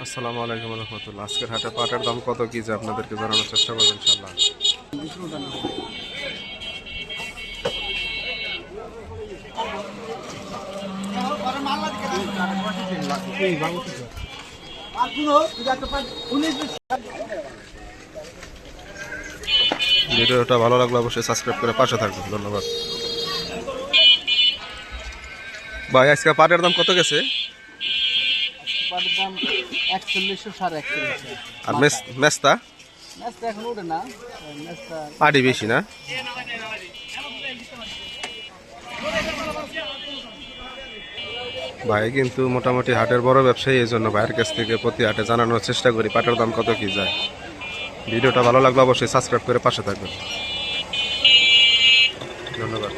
আসসালামু আলাইকুম রহমতুল্লাহ। আজকের হাটে পাটের দাম কত কি যে আপনাদেরকে জানানোর চেষ্টা করবো ইনশাল্লাহ। ভিডিওটা ভালো লাগলে অবশ্যই সাবস্ক্রাইব করে পাশে থাকবেন। ধন্যবাদ ভাই। আজকে পাটের দাম কত গেছে? পাটের দাম 4100 4150। আর মেস্তা ম্যাচটা এখন ওঠে না, ম্যাচটা পাটি বেশি না? ভাই কিন্তু মোটামুটি হাটের বড় ব্যবসায়ী, এই জন্য ভাইয়ের কাছ থেকে প্রতি হাটে জানানোর চেষ্টা করি পাটের দাম কত কি যায়। ভিডিওটা ভালো লাগলে অবশ্যই সাবস্ক্রাইব করে পাশে থাকবেন। ধন্যবাদ।